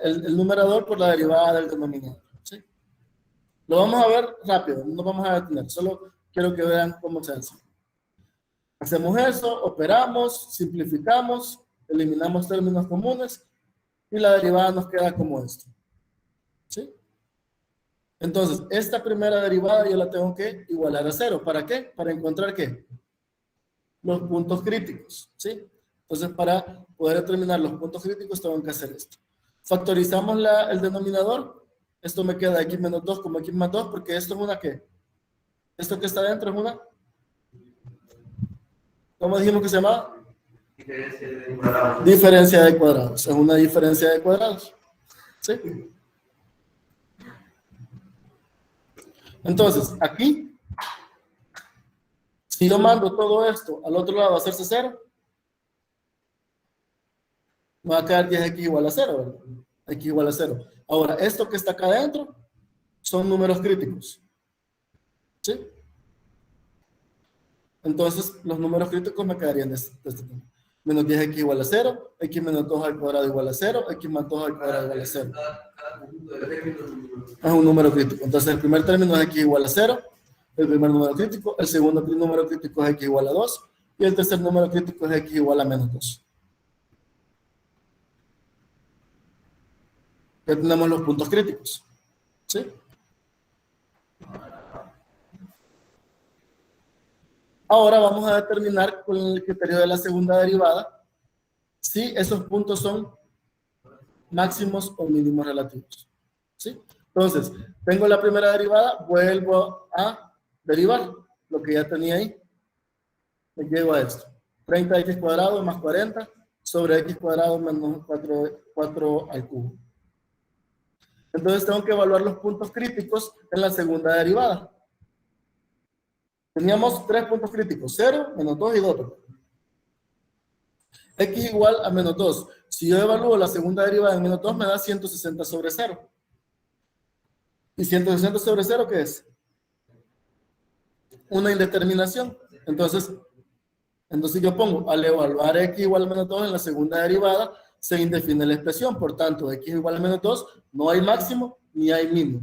Speaker 1: el numerador por la derivada del denominador. ¿Sí? Lo vamos a ver rápido, no nos vamos a detener, solo quiero que vean cómo se hace. Hacemos eso, operamos, simplificamos, eliminamos términos comunes y la derivada nos queda como esto. ¿Sí? Entonces, esta primera derivada yo la tengo que igualar a 0. ¿Para qué? Para encontrar ¿qué? Los puntos críticos. ¿Sí? Entonces, para poder determinar los puntos críticos tengo que hacer esto. Factorizamos el denominador. Esto me queda x menos 2 como x más 2 porque esto es una ¿qué? Esto que está dentro es una... ¿Cómo dijimos que se llamaba? Diferencia de cuadrados. Es una diferencia de cuadrados. ¿Sí? Entonces, aquí, si yo mando todo esto al otro lado a hacerse 0, me va a quedar 10x igual a 0, ¿verdad? X igual a 0. Ahora, esto que está acá adentro son números críticos. ¿Sí? Entonces, los números críticos me quedarían de este tema. Menos 10x igual a 0, x menos 2 al cuadrado igual a 0, x más 2 al cuadrado igual a 0. Es un número crítico. Entonces, el primer término es x igual a 0, el primer número crítico, el segundo número crítico es x igual a 2, y el tercer número crítico es x igual a menos 2. Ya tenemos los puntos críticos. ¿Sí? Ahora vamos a determinar con el criterio de la segunda derivada si esos puntos son máximos o mínimos relativos. ¿Sí? Entonces, tengo la primera derivada, vuelvo a derivar lo que ya tenía ahí. Me llevo a esto. 30x cuadrado más 40 sobre x cuadrado menos 4 al cubo. Entonces tengo que evaluar los puntos críticos en la segunda derivada. Teníamos 3 puntos críticos, 0, menos 2 y 2. X igual a menos 2. Si yo evalúo la segunda derivada en menos 2, me da 160 sobre 0. ¿Y 160 sobre 0 qué es? Una indeterminación. Entonces yo pongo, al evaluar X igual a menos 2 en la segunda derivada, se indefine la expresión. Por tanto, X igual a menos 2, no hay máximo ni hay mínimo.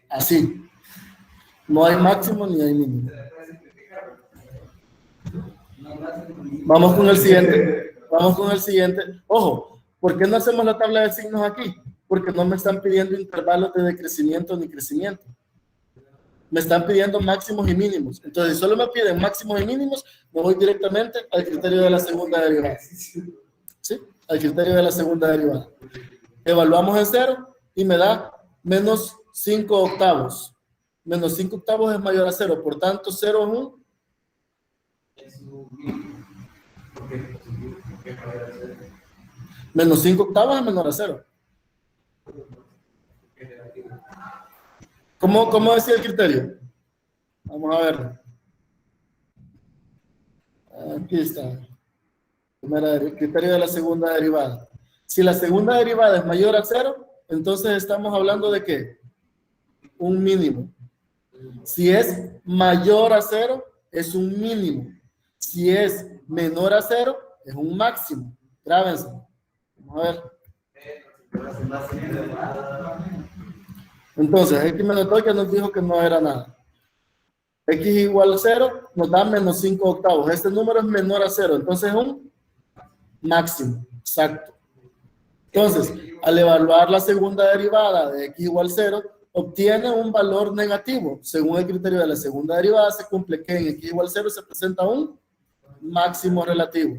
Speaker 1: Así. No hay máximo ni hay mínimo. Vamos con el siguiente. Ojo, ¿por qué no hacemos la tabla de signos aquí? Porque no me están pidiendo intervalos de decrecimiento ni crecimiento. Me están pidiendo máximos y mínimos. Entonces, si solo me piden máximos y mínimos, me voy directamente al criterio de la segunda derivada. ¿Sí? Al criterio de la segunda derivada. Evaluamos en 0 y me da menos 5 octavos. Menos 5 octavos es mayor a 0. Por tanto, 0 es un... Menos 5 octavos es menor a 0. ¿Cómo decía el criterio? Vamos a verlo. Aquí está. El criterio de la segunda derivada. Si la segunda derivada es mayor a 0, entonces estamos hablando de ¿qué? Un mínimo. Si es mayor a 0, es un mínimo. Si es menor a 0, es un máximo. Grábense. Vamos a ver. Entonces, X menos 2 ya nos dijo que no era nada. X igual a 0 nos da menos 5 octavos. Este número es menor a 0, entonces es un máximo. Exacto. Entonces, al evaluar la segunda derivada de X igual a 0, obtiene un valor negativo. Según el criterio de la segunda derivada, se cumple que en X igual a 0 se presenta un máximo relativo.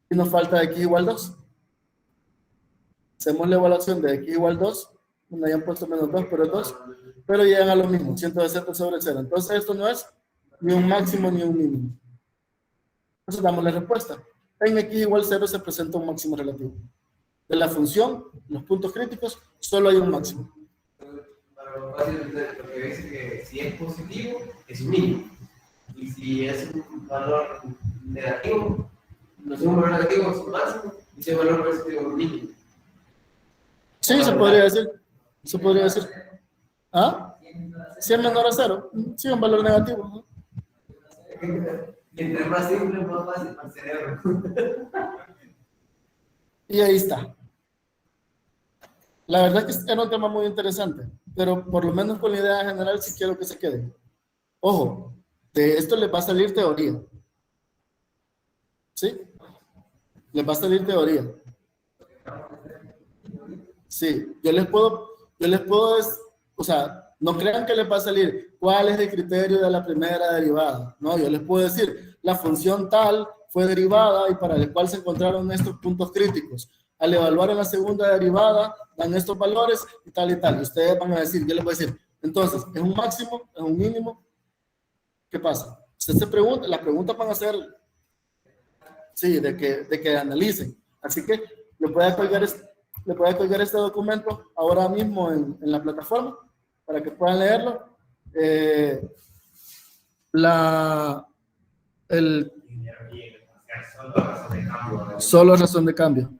Speaker 1: Y nos falta X igual a 2. Hacemos la evaluación de X igual a 2. Me hayan puesto menos 2, pero 2. Pero llegan a lo mismo, 160 sobre 0. Entonces esto no es ni un máximo ni un mínimo. Entonces damos la respuesta. En X igual a 0 se presenta un máximo relativo. De la función, los puntos críticos, solo hay un máximo.
Speaker 4: Pero básicamente lo que dice que si es positivo, es un mínimo. Y si es un valor negativo, no es un valor negativo, es un máximo. Y si es un valor positivo, es un mínimo.
Speaker 1: Sí, se podría decir. Se podría decir. ¿Ah? Si es menor a 0, sí, un valor negativo. ¿No?
Speaker 4: Mientras más simple, más fácil para el cerebro.
Speaker 1: Y ahí está. La verdad es que era un tema muy interesante, pero por lo menos con la idea general sí quiero que se quede. Ojo, de esto les va a salir teoría. ¿Sí? Les va a salir teoría. Sí, yo les puedo, o sea, no crean que les va a salir cuál es el criterio de la primera derivada. No, yo les puedo decir, la función tal fue derivada y para el cual se encontraron estos puntos críticos. Al evaluar en la segunda derivada, dan estos valores y tal y tal. Y ustedes van a decir, yo les voy a decir, entonces, ¿es un máximo? ¿Es un mínimo? ¿Qué pasa? Usted se pregunta, las preguntas van a ser, sí, de que analicen. Así que le puede colgar este documento ahora mismo en la plataforma para que puedan leerlo. Solo razón de cambio.